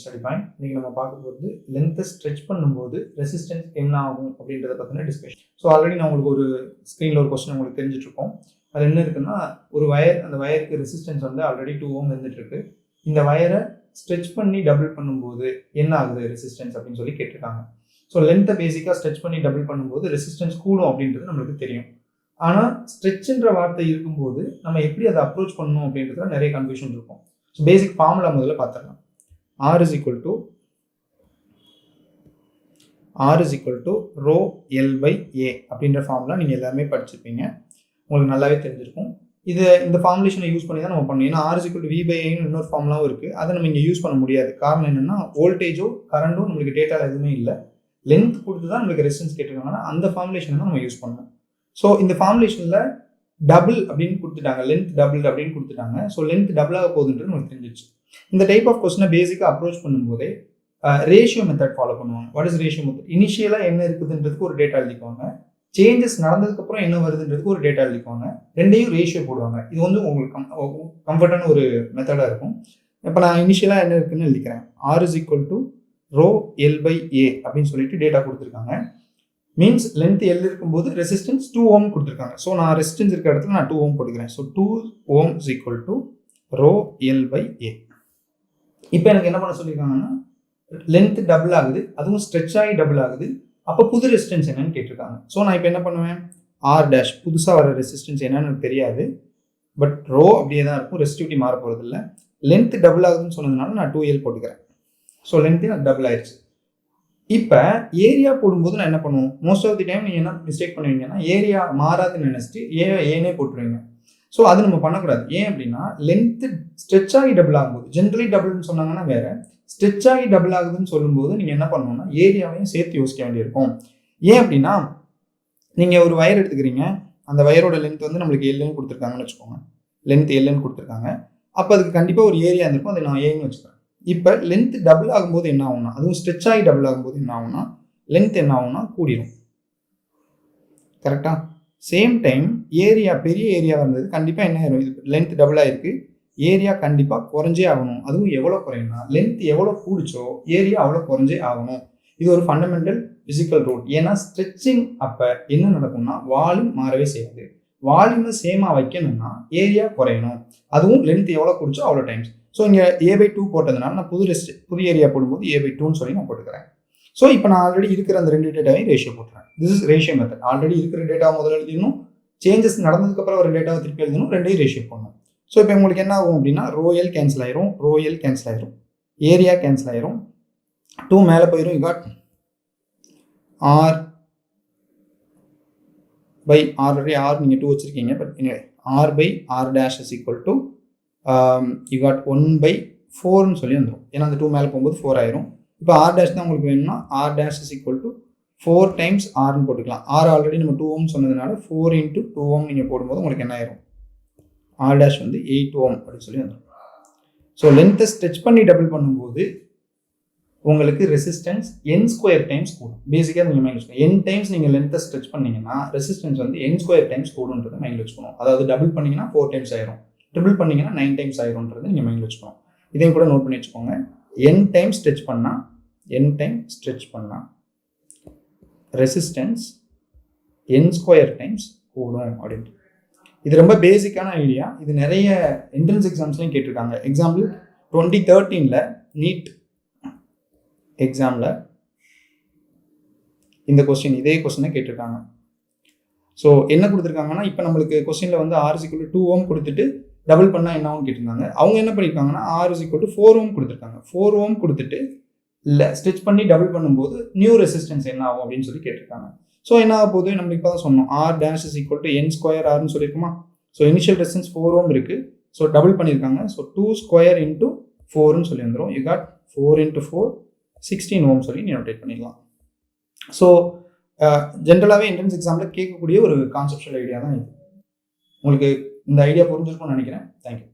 Study point. இன்னைக்கு நம்ம பார்க்க போகிறது லென்த்தை ஸ்ட்ரெச் பண்ணும்போது ரெசிஸ்டன்ஸ் என்ன ஆகும் அப்படின்றத பற்றின டிஸ்கஷன். ஸோ ஆல்ரெடி நான் உங்களுக்கு ஒரு ஸ்க்ரீனில் ஒரு கொஸ்டின் உங்களுக்கு தெரிஞ்சிட்ருக்கோம். அது என்ன இருக்குன்னா, ஒரு வயர், அந்த வயருக்கு ரெசிஸ்டன்ஸ் வந்து ஆல்ரெடி 2 ohm இருந்துகிட்ருக்கு. இந்த வயரை ஸ்ட்ரெச் பண்ணி டபுள் பண்ணும்போது என்ன ஆகுது ரெசிஸ்டன்ஸ் அப்படின்னு சொல்லி கேட்டிருக்காங்க. ஸோ லென்த்தை பேசிக்காக ஸ்ட்ரெச் பண்ணி டபுள் பண்ணும்போது ரெசிஸ்டன்ஸ் கூடும் அப்படின்றது நம்மளுக்கு தெரியும். ஆனால் ஸ்ட்ரெச்ன்ற வார்த்தை இருக்கும்போது நம்ம எப்படி அதை அப்ரோச் பண்ணணும் அப்படின்றதுல நிறைய கன்ஃபியூஷன் இருக்கும். ஸோ பேசிக் ஃபார்முலா முதல்ல பார்த்துடலாம். R is equal to rho L by A அப்படின்ற ஃபார்முலா நீங்கள் எல்லாருமே படிச்சிருப்பீங்க, உங்களுக்கு நல்லாவே தெரிஞ்சிருக்கும். இந்த ஃபார்முலேஷனை யூஸ் பண்ணி தான் நம்ம பண்ணணும். ஏன்னா R is equal to V by Aன்னு இன்னொரு ஃபார்முலாவும் இருக்குது. அதை நம்ம இங்கே யூஸ் பண்ண முடியாது. காரணம் என்னென்னா, வோல்டேஜோ கரண்ட்டோ நம்மளுக்கு டேட்டாவில் எதுவுமே இல்லை. லென்த் கொடுத்து தான் நம்மளுக்கு ரெசிஸ்டன்ஸ் கேட்டிருக்காங்கன்னா அந்த ஃபார்முலேஷனை தான் நம்ம யூஸ் பண்ணணும். ஸோ இந்த ஃபார்முலேஷனில் டபுள் அப்படின்னு கொடுத்துட்டாங்க, லென்த் டபுள் அப்படின்னு கொடுத்துட்டாங்க. ஸோ லென்த் டபுளாக போகுதுன்றது நமக்கு தெரிஞ்சிச்சு. இந்த டைப் ஆஃப் கொஸ்டினை பேசிக்காக அப்ரோச் பண்ணும்போதே ரேஷியோ மெத்தட் ஃபாலோ பண்ணுவாங்க. What is ratio method? இனிஷியலாக என்ன இருக்குதுன்றதுக்கு ஒரு டேட்டா எழுதிக்குவாங்க, சேஞ்சஸ் நடந்ததுக்கப்புறம் என்ன வருதுன்றதுக்கு ஒரு டேட்டா எழுதிக்குவாங்க, ரெண்டையும் ரேஷியோ போடுவாங்க. இது வந்து உங்களுக்கு கம்ஃபர்டான ஒரு மெத்தடாக இருக்கும். இப்போ நான் இனிஷியலாக என்ன இருக்குன்னு எழுதிக்கிறேன். R is equal to rho L by A அப்படின்னு சொல்லிட்டு டேட்டா கொடுத்துருக்காங்க. மீன்ஸ் லென்த் L இருக்கும்போது ரெசிஸ்டன்ஸ் 2 ohm கொடுத்துருக்காங்க. ஸோ நான் ரெசிஸ்டன்ஸ் இருக்கிற இடத்துல நான் 2 ohm போட்டுக்கிறேன். So 2 ohm is equal to rho L by A. இப்போ எனக்கு என்ன பண்ண சொல்லியிருக்காங்கன்னா, லென்த் டபுள் ஆகுது, அதுவும் ஸ்ட்ரெச் ஆகி டபுள் ஆகுது. அப்போ புது ரெசிஸ்டன்ஸ் என்னன்னு கேட்டிருக்காங்க. ஸோ நான் இப்போ என்ன பண்ணுவேன், R டேஷ் புதுசாக வர ரெசிஸ்டன்ஸ் என்னன்னு எனக்கு தெரியாது, பட் ரோ அப்படியே தான் இருக்கும், ரெசிஸ்டிவிட்டி மாற போகிறது இல்லை. லென்த் டபுள் ஆகுதுன்னு சொன்னதுனால நான் 2L போட்டுக்கிறேன். ஸோ லென்த்து எனக்கு டபுள் ஆயிடுச்சு. இப்போ ஏரியா போடும்போது நான் என்ன பண்ணுவோம், மோஸ்ட் ஆஃப் தி டைம் நீங்கள் என்ன மிஸ்டேக் பண்ணுவீங்கன்னா, ஏரியா மாறாதுன்னு நினச்சிட்டு ஏனே போட்டுருவீங்க. ஸோ அது நம்ம பண்ணக்கூடாது. ஏன் அப்படின்னா, லென்த்து ஸ்ட்ரெச் ஆகி டபுள் ஆகும்போது, ஜென்ரலி டபுள்னு சொன்னாங்கன்னா வேறு, ஸ்ட்ரெச் ஆகி டபுள் ஆகுதுன்னு சொல்லும்போது நீங்கள் என்ன பண்ணணும்னா ஏரியாவையும் சேர்த்து யோசிக்க வேண்டியிருக்கும். ஏன் அப்படின்னா, நீங்கள் ஒரு வயர் எடுத்துக்கிறீங்க, அந்த வயரோட லென்த் வந்து நம்மளுக்கு Lன்னு கொடுத்துருக்காங்கன்னு வச்சுக்கோங்க, லென்த் Lன்னு கொடுத்துருக்காங்க. அப்போ அதுக்கு கண்டிப்பாக ஒரு ஏரியா இருந்திருக்கும், அதை நான் ஏன்னு வச்சுக்கிறேன். இப்போ லென்த் டபுள் ஆகும்போது என்ன ஆகும்னா, அதுவும் ஸ்ட்ரெச் ஆகி டபுள் ஆகும்போது என்ன ஆகும்னா, லென்த் என்ன ஆகும்னா கூடிடும். கரெக்டாக? சேம் டைம் ஏரியா, பெரிய ஏரியாவாக இருந்தது கண்டிப்பாக என்ன ஆயிரும், இது லென்த் டபுள் ஆகிருக்கு, ஏரியா கண்டிப்பாக குறைஞ்சே ஆகணும். அதுவும் எவ்வளோ குறையும்னா, லென்த் எவ்வளோ கூடிச்சோ ஏரியா அவ்வளோ குறைஞ்சே ஆகணும். இது ஒரு ஃபண்டமெண்டல் ஃபிசிக்கல் ரூல். ஏன்னா ஸ்ட்ரெச்சிங் அப்போ என்ன நடக்கும்னா, வால்யூம் மாறவே செய்யாது. வால்யூமை சேமாக வைக்கணும்னா ஏரியா குறையணும், அதுவும் லென்த் எவ்வளோ கூடிச்சோ அவ்வளோ டைம்ஸ். ஸோ இங்கே A/2 போட்டதுனால நான் புது ஏரியா போடும்போது A/2ன்னு சொல்லி நான் போட்டுக்கிறேன். ஸோ இப்போ நான் ஆல்ரெடி இருக்கிற அந்த 2 டேட்டாவையும் ரேஷியோ போட்டுறேன். This is ratio method. Already இருக்கிற டேட்டாவை முதல்ல எழுதிடணும், சேஞ்சஸ் நடந்ததுக்கப்புறம் ஒரு டேட்டாவை திருப்பி எழுதணும், ரெண்டையும் ரேஷியோ பண்ணணும். ஸோ இப்போ உங்களுக்கு என்ன ஆகும் அப்படின்னா, ரோஎல் கேன்சல் ஆயிரும், ஏரியா கேன்சல் ஆயிரும், 2 மேலே போயிடும். You got R by already R நீங்கள் 2 வச்சுருக்கீங்க, but R by R dash is equal to you got 1/4ன்னு சொல்லி வந்துடும். ஏன்னா அந்த 2 மேலே போகும்போது 4 ஆயிரும். இப்போ R dash தான் உங்களுக்கு வேணும்னா R dash is equal to 4 times Rன்னு போட்டுக்கலாம். R ஆல்ரெடி நம்ம 2 ohm சொன்னதுனால 4 into 2 ohm நீங்கள் போடும்போது உங்களுக்கு என்ன ஆயிரும், R dash வந்து 8 ohm அப்படின்னு சொல்லி வந்துடும். ஸோ லென்த்தை ஸ்ட்ரெச் பண்ணி டபுள் பண்ணும்போது உங்களுக்கு ரெசிஸ்டன்ஸ் n² டைம்ஸ் கூடும். பேசிக்காக நீங்கள் மைண்ட் வச்சுக்கணும், n டைம்ஸ் நீங்கள் லென்த்தை ஸ்ட்ரெச் பண்ணிங்கன்னா ரெசிஸ்டன்ஸ் வந்து n² டைம்ஸ் கூடுன்றதை மைண்ட் வச்சுக்கணும். அதாவது டபுள் பண்ணிங்கன்னா 4 டைம்ஸ் ஆயிரும், ட்ரிபிள் பண்ணிங்கன்னா 9 டைம்ஸ் ஆயிரும்ன்றது நீங்கள் மைண்ட் வச்சுக்கணும். இதையும் கூட நோட் பண்ணி வச்சுக்கோங்க. n டைம் ஸ்ட்ரெச் பண்ணால் ரெசிஸ்டன்ஸ் n² டைம்ஸ் கூடும் அப்படின்ட்டு. இது ரொம்ப பேசிக்கான ஐடியா. இது நிறைய என்ட்ரன்ஸ் எக்ஸாம்ஸ்லையும் கேட்டிருக்காங்க. எக்ஸாம்பிள் 2013 நீட் எக்ஸாமில் இந்த இதே கொஸ்டினை கேட்டிருக்காங்க. ஸோ என்ன கொடுத்துருக்காங்கன்னா, இப்போ நம்மளுக்கு கொஸ்டினில் வந்து R is equal to 2 ohm கொடுத்துட்டு டபுள் பண்ணால் என்ன ஆகும் கேட்டிருந்தாங்க. அவங்க என்ன பண்ணியிருக்காங்கன்னா, R is equal to 4 ohm கொடுத்துருக்காங்க. 4 ohm கொடுத்துட்டு இல்லை ஸ்ட்ரெச் பண்ணி டபுள் பண்ணும்போது நியூ ரெசிஸ்டன்ஸ் என்ன ஆகும் அப்படின்னு சொல்லி கேட்டிருக்காங்க. ஸோ என்ன ஆக போகுது, நம்மளுக்கு இப்போ தான் சொன்னோம், R dash is equal to n² Rன்னு சொல்லியிருக்குமா. ஸோ இனிஷியல் ரெசிஸ்டன்ஸ் 4 ohm இருக்குது, ஸோ டபுள் பண்ணியிருக்காங்க. ஸோ 2² into 4ன்னு சொல்லி வந்துடும். யூ காட் 4 into 4 16 ohm சொல்லி நீ நோட்டேட் பண்ணிடலாம். ஸோ ஜென்ரலாகவே என்ட்ரன்ஸ் எக்ஸாமில் கேட்கக்கூடிய ஒரு கான்செப்ஷுவல் ஐடியா தான் இது. உங்களுக்கு இந்த ஐடியா புரிஞ்சிருக்கும்னு நினைக்கிறேன். தேங்க்யூ.